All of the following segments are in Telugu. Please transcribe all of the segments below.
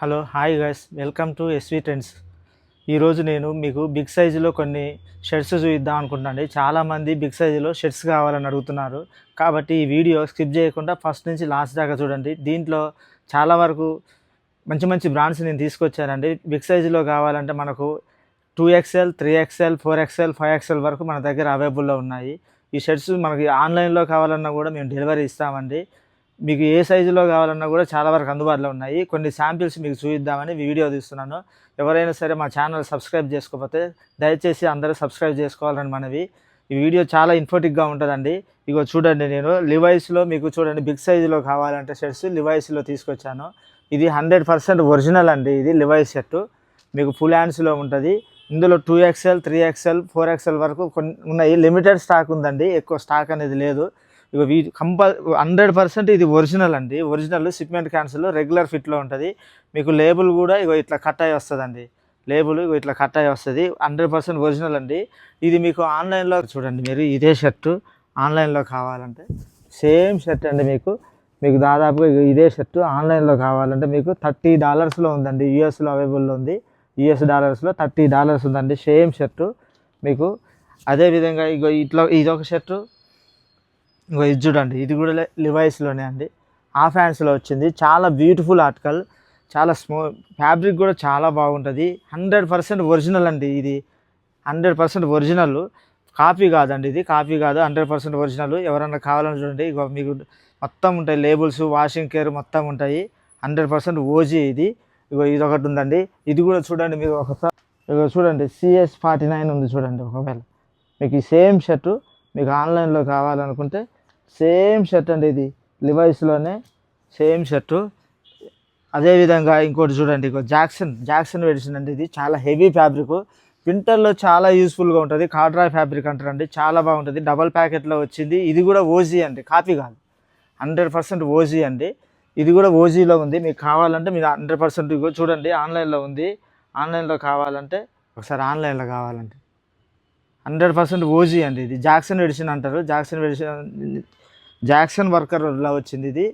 Hello hi guys, welcome to SV trends. ఈరోజు నేను మీకు బిగ్ సైజులో కొన్ని షర్ట్స్ చూద్దాం అనుకుంటున్నాను. చాలామంది బిగ్ సైజులో షర్ట్స్ కావాలని అడుగుతున్నారు, కాబట్టి ఈ వీడియో స్కిప్ చేయకుండా ఫస్ట్ నుంచి లాస్ట్ దాకా చూడండి. దీంట్లో చాలా వరకు మంచి మంచి బ్రాండ్స్ నేను తీసుకొచ్చానండి. బిగ్ సైజులో కావాలంటే మనకు 2XL, 3XL, 4XL, 5XL వరకు మన దగ్గర అవైలబుల్లో ఉన్నాయి. ఈ షర్ట్స్ మనకి ఆన్లైన్లో కావాలన్నా కూడా మేము డెలివరీ ఇస్తామండి. మీకు ఏ సైజులో కావాలన్నా కూడా చాలా వరకు అందుబాటులో ఉన్నాయి. కొన్ని శాంపిల్స్ మీకు చూపిద్దామని వీడియో తీస్తున్నాను. ఎవరైనా సరే మా ఛానల్ సబ్స్క్రైబ్ చేసుకోకపోతే దయచేసి అందరూ సబ్స్క్రైబ్ చేసుకోవాలని మనవి. ఈ వీడియో చాలా ఇన్ఫోటిక్గా ఉంటుందండి. ఇగో చూడండి, నేను లివైస్లో మీకు చూడండి బిగ్ సైజులో కావాలంటే షర్ట్స్ లివైస్లో తీసుకొచ్చాను. ఇది 100% ఒరిజినల్ అండి. ఇది లివైస్ షర్టు మీకు ఫుల్ హ్యాండ్స్లో ఉంటుంది. ఇందులో 2XL, 3XL, 4XL వరకు కొన్ని ఉన్నాయి. లిమిటెడ్ స్టాక్ ఉందండి, ఎక్కువ స్టాక్ అనేది లేదు. ఇక 100% ఇది ఒరిజినల్ అండి. ఒరిజినల్ షిప్మెంట్ క్యాన్సిల్ రెగ్యులర్ ఫిట్లో ఉంటుంది. మీకు లేబుల్ కూడా ఇగో ఇట్లా కట్ అయ్యి వస్తుందండి. లేబుల్ ఇగో ఇట్లా కట్ అయ్యి వస్తుంది. 100% ఒరిజినల్ అండి. ఇది మీకు ఆన్లైన్లో చూడండి, మీరు ఇదే షర్టు ఆన్లైన్లో కావాలంటే సేమ్ షర్ట్ అండి. మీకు దాదాపుగా ఇదే షర్టు ఆన్లైన్లో కావాలంటే మీకు $30లో ఉందండి. యూఎస్లో అవైలబుల్లో ఉంది. యూఎస్ డాలర్స్లో $30 ఉందండి సేమ్ షర్టు మీకు. అదేవిధంగా ఇగో ఇట్లా ఇదొక షర్టు, ఇంకో ఇది చూడండి, ఇది కూడా లివైస్లోనే అండి. హాఫ్ హ్యాండ్స్లో వచ్చింది. చాలా బ్యూటిఫుల్ ఆర్టికల్, చాలా ఫ్యాబ్రిక్ కూడా చాలా బాగుంటుంది. 100% ఒరిజినల్ అండి. ఇది 100% ఒరిజినల్, కాపీ కాదండి. ఇది కాపీ కాదు, 100% ఒరిజినల్. ఎవరన్నా కావాలని చూడండి, ఇగో మీకు మొత్తం ఉంటాయి లేబుల్స్, వాషింగ్ కేర్ మొత్తం ఉంటాయి. 100% ఓజీ ఇది. ఇగో ఇది ఒకటి ఉందండి. ఇది కూడా చూడండి, మీరు ఒకసారి ఇగో చూడండి, CS49 ఉంది చూడండి. ఒకవేళ మీకు ఈ సేమ్ షర్టు మీకు ఆన్లైన్లో కావాలనుకుంటే సేమ్ షర్ట్ అండి. ఇది లివైస్లోనే సేమ్ షర్టు. అదేవిధంగా ఇంకోటి చూడండి, ఇంకో జాక్సన్ ఎడిషన్ అండి. ఇది చాలా హెవీ ఫ్యాబ్రిక్, వింటర్లో చాలా యూస్ఫుల్గా ఉంటుంది. కార్డ్రాయ్ ఫ్యాబ్రిక్ అంటారండి, చాలా బాగుంటుంది. డబల్ ప్యాకెట్లో వచ్చింది. ఇది కూడా ఓజీ అండి, కాపీ కాదు. 100% ఓజీ అండి. ఇది కూడా ఓజీలో ఉంది. మీకు కావాలంటే మీరు 100% ఇగో చూడండి, ఆన్లైన్లో ఉంది. ఆన్లైన్లో కావాలంటే ఒకసారి ఆన్లైన్లో కావాలంటే 100% ఓజీ అండి. ఇది జాక్సన్ ఎడిషన్ అంటారు. జాక్సన్ వర్కర్లో వచ్చింది. ఇది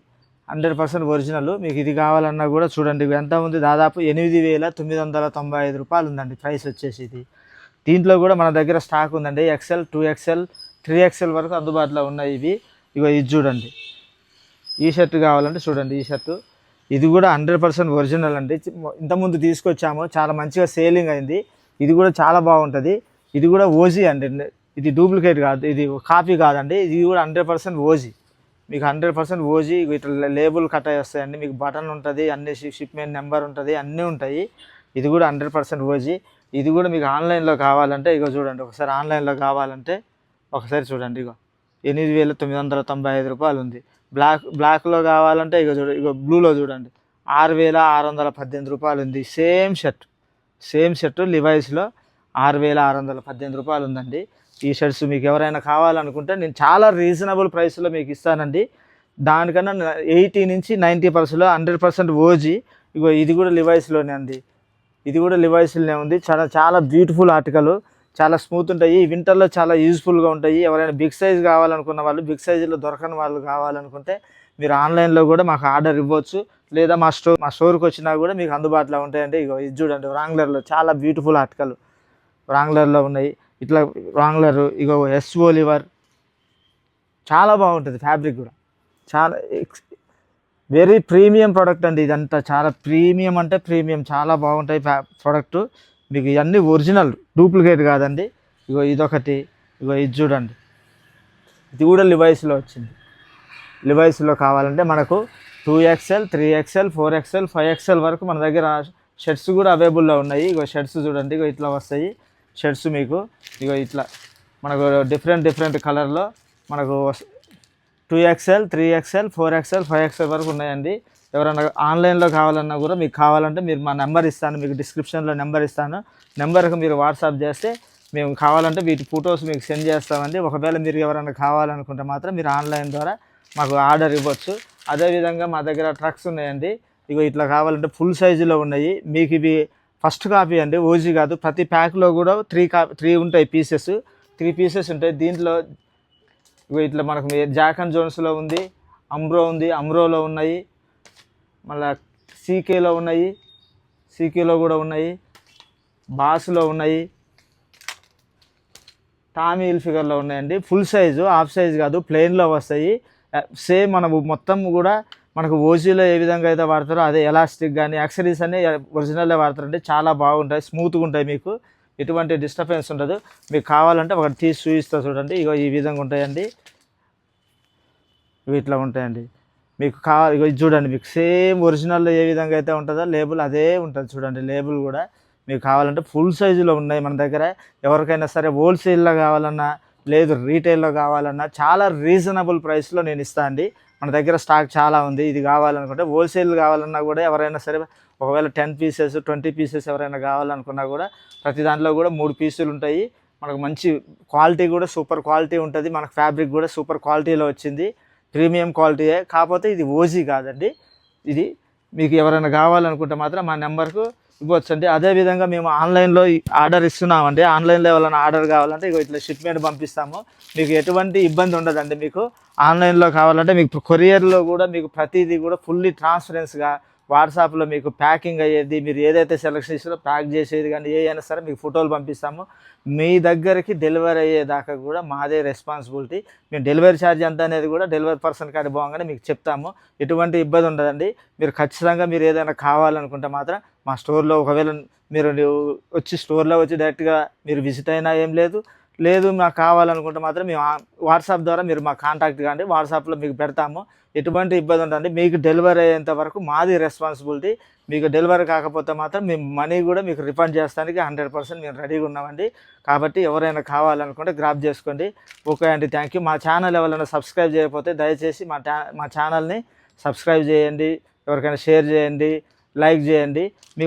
100% ఒరిజినల్. మీకు ఇది కావాలన్నా కూడా చూడండి, ఎంత ఉంది, దాదాపు $8,995 ఉందండి ప్రైస్ వచ్చేసి. ఇది దీంట్లో కూడా మన దగ్గర స్టాక్ ఉందండి. XL, 2XL, 3XL వరకు అందుబాటులో ఉన్నాయి ఇవి. ఇగో ఇది చూడండి, ఈ షర్ట్ కావాలంటే చూడండి, ఈ షర్టు ఇది కూడా 100% ఒరిజినల్ అండి. ఇంతకుముందు తీసుకొచ్చాము, చాలా మంచిగా సేలింగ్ అయింది. ఇది కూడా చాలా బాగుంటుంది. ఇది కూడా ఓజీ అండి. ఇది డూప్లికేట్ కాదు, ఇది కాపీ కాదండి. ఇది కూడా 100% ఓజీ. మీకు 100% ఓజీ. ఇట్లా లేబుల్ కట్ అయ్యి వస్తాయండి. మీకు బటన్ ఉంటుంది, అన్ని షిప్మెంట్ నెంబర్ ఉంటుంది, అన్నీ ఉంటాయి. ఇది కూడా 100% ఓజీ. ఇది కూడా మీకు ఆన్లైన్లో కావాలంటే ఇగో చూడండి, ఒకసారి ఆన్లైన్లో కావాలంటే ఒకసారి చూడండి, ఇగో $8,995 ఉంది. బ్లాక్లో కావాలంటే ఇగో చూడండి, ఇగో బ్లూలో చూడండి $6,618 ఉంది. సేమ్ షర్టు లివైస్లో $6,618 ఉందండి. ఈ షర్ట్స్ మీకు ఎవరైనా కావాలనుకుంటే నేను చాలా రీజనబుల్ ప్రైస్లో మీకు ఇస్తానండి. దానికన్నా 80 నుంచి 90% 100% ఓజీ. ఇగో ఇది కూడా లివైస్లోనే అండి. ఇది కూడా లివైస్లోనే ఉంది. చాలా బ్యూటిఫుల్ ఆర్టికల్, చాలా స్మూత్ ఉంటాయి. వింటర్లో చాలా యూజ్ఫుల్గా ఉంటాయి. ఎవరైనా బిగ్ సైజ్ కావాలనుకున్న వాళ్ళు, బిగ్ సైజులో దొరకని వాళ్ళు కావాలనుకుంటే మీరు ఆన్లైన్లో కూడా మాకు ఆర్డర్ ఇవ్వచ్చు, లేదా మా స్టోర్కి వచ్చినా కూడా మీకు అందుబాటులో ఉంటాయండి. ఇగో ఇది చూడండి, రాంగ్లర్లో చాలా బ్యూటిఫుల్ ఆర్టికల్ రాంగ్లర్లో ఉన్నాయి. ఇట్లా రాంగ్లర్, ఇగో ఎస్ ఓలివర్ చాలా బాగుంటుంది. ఫ్యాబ్రిక్ కూడా చాలా వెరీ ప్రీమియం ప్రోడక్ట్ అండి. ఇదంతా చాలా ప్రీమియం అంటే ప్రీమియం, చాలా బాగుంటాయి ప్రోడక్ట్. మీకు ఇవన్నీ ఒరిజినల్, డూప్లికేట్ కాదండి. ఇగో ఇదొకటి, ఇగో ఇది చూడండి, ఇది కూడా లివైస్లో వచ్చింది. లివైస్లో కావాలంటే మనకు 2XL, 3XL, 4XL, 5XL వరకు మన దగ్గర షర్ట్స్ కూడా అవైలబుల్లో ఉన్నాయి. ఇగో షర్ట్స్ చూడండి, ఇగో ఇట్లా వస్తాయి షర్ట్స్ మీకు. ఇగో ఇట్లా మనకు డిఫరెంట్ కలర్లో మనకు 2XL, 3XL, 4XL, 5XL వరకు ఉన్నాయండి. ఎవరైనా ఆన్లైన్లో కావాలన్నా కూడా మీకు కావాలంటే మీరు మా నెంబర్ ఇస్తాను, మీకు డిస్క్రిప్షన్లో నెంబర్ ఇస్తాను. నెంబర్కి మీరు వాట్సాప్ చేస్తే మేము కావాలంటే వీటి ఫొటోస్ మీకు సెండ్ చేస్తామండి. ఒకవేళ మీరు ఎవరైనా కావాలనుకుంటే మాత్రం మీరు ఆన్లైన్ ద్వారా మాకు ఆర్డర్ ఇవ్వచ్చు. అదేవిధంగా మా దగ్గర ట్రక్స్ ఉన్నాయండి. ఇగో ఇట్లా కావాలంటే ఫుల్ సైజులో ఉన్నాయి. మీకు ఇవి ఫస్ట్ కాపీ అండి, ఓజీ కాదు. ప్రతి ప్యాక్లో కూడా 3 ఉంటాయి పీసెస్, 3 పీసెస్ ఉంటాయి. దీంట్లో ఇగో ఇట్లా మనకు జాక్ అండ్ జోన్స్లో ఉంది, అంబ్రో ఉంది, అంబ్రోలో ఉన్నాయి, మళ్ళీ CKలో ఉన్నాయి, సీక్యూలో కూడా ఉన్నాయి, బాస్లో ఉన్నాయి, టామీ హిల్ఫిగర్లో ఉన్నాయండి. ఫుల్ సైజు, హాఫ్ సైజు కాదు, ప్లెయిన్లో వస్తాయి. సేమ్ మనకు మొత్తం కూడా మనకు ఓజీలో ఏ విధంగా అయితే వాడతారో అదే ఎలాస్టిక్ కానీ యాక్సరీస్ అన్నీ ఒరిజినల్లే వాడతారండి. చాలా బాగుంటాయి, స్మూత్గా ఉంటాయి, మీకు ఎటువంటి డిస్టర్బెన్స్ ఉండదు. మీకు కావాలంటే ఒకటి తీసి చూపిస్తా చూడండి. ఇగో ఈ విధంగా ఉంటాయండి, ఇవి ఇట్లా ఉంటాయండి. మీకు కావాలి ఇగో ఇది చూడండి, మీకు సేమ్ ఒరిజినల్లో ఏ విధంగా అయితే ఉంటుందో లేబుల్ అదే ఉంటుంది చూడండి. లేబుల్ కూడా మీకు కావాలంటే ఫుల్ సైజులో ఉన్నాయి మన దగ్గర. ఎవరికైనా సరే హోల్సేల్లో కావాలన్నా లేదు రీటైల్లో కావాలన్నా చాలా రీజనబుల్ ప్రైస్లో నేను ఇస్తాను అండి. మన దగ్గర స్టాక్ చాలా ఉంది. ఇది కావాలనుకుంటే హోల్సేల్ కావాలన్నా కూడా ఎవరైనా సరే ఒకవేళ 10 పీసెస్ 20 పీసెస్ ఎవరైనా కావాలనుకున్నా కూడా ప్రతి దాంట్లో కూడా 3 పీసులు ఉంటాయి. మనకు మంచి క్వాలిటీ కూడా సూపర్ క్వాలిటీ ఉంటుంది. మనకు ఫ్యాబ్రిక్ కూడా సూపర్ క్వాలిటీలో వచ్చింది, ప్రీమియం క్వాలిటీయే. కాకపోతే ఇది ఓజీ కాదండి. ఇది మీకు ఎవరైనా కావాలనుకుంటే మాత్రం మా నెంబర్కు ఇవ్వచ్చు అండి. అదేవిధంగా మేము ఆన్లైన్లో ఆర్డర్ ఇస్తున్నామండి. ఆన్లైన్లో ఎవరైనా ఆర్డర్ కావాలంటే ఇక ఇట్లా షిప్మెంట్ పంపిస్తాము. మీకు ఎటువంటి ఇబ్బంది ఉండదండి. మీకు ఆన్లైన్లో కావాలంటే మీకు కొరియర్లో కూడా మీకు ప్రతిదీ కూడా ఫుల్లీ ట్రాన్స్పరెన్స్గా వాట్సాప్లో మీకు ప్యాకింగ్ అయ్యేది, మీరు ఏదైతే సెలెక్షన్ చేసారో ప్యాక్ చేసేది కానీ ఏ అయినా సరే మీకు ఫోటోలు పంపిస్తాము. మీ దగ్గరికి డెలివరీ అయ్యేదాకా కూడా మాదే రెస్పాన్సిబిలిటీ. మేము డెలివరీ ఛార్జ్ ఎంత అనేది కూడా డెలివరీ పర్సన్ కాడి పోగానే మీకు చెప్తాము. ఎటువంటి ఇబ్బంది ఉండదండి. మీరు ఖచ్చితంగా మీరు ఏదైనా కావాలనుకుంటే మాత్రం మా స్టోర్లో ఒకవేళ మీరు వచ్చి స్టోర్లో వచ్చి డైరెక్ట్గా మీరు విజిట్ అయినా ఏం లేదు మాకు కావాలనుకుంటే మాత్రం మేము వాట్సాప్ ద్వారా మీరు మా కాంటాక్ట్ కానీ వాట్సాప్లో మీకు పెడతాము. ఎటువంటి ఇబ్బంది ఉందండి. మీకు డెలివరీ అయ్యేంత వరకు మాది రెస్పాన్సిబిలిటీ. మీకు డెలివరీ కాకపోతే మాత్రం మేము మనీ కూడా మీకు రిఫండ్ చేస్తానికి 100% మేము రెడీగా ఉన్నామండి. కాబట్టి ఎవరైనా కావాలనుకుంటే గ్రాప్ చేసుకోండి. ఓకే అండి, థ్యాంక్ యూ. మా ఛానల్ ఎవరైనా సబ్స్క్రైబ్ చేయకపోతే దయచేసి మా ఛానల్ని సబ్స్క్రైబ్ చేయండి, ఎవరికైనా షేర్ చేయండి, లైక్ చేయండి. మీ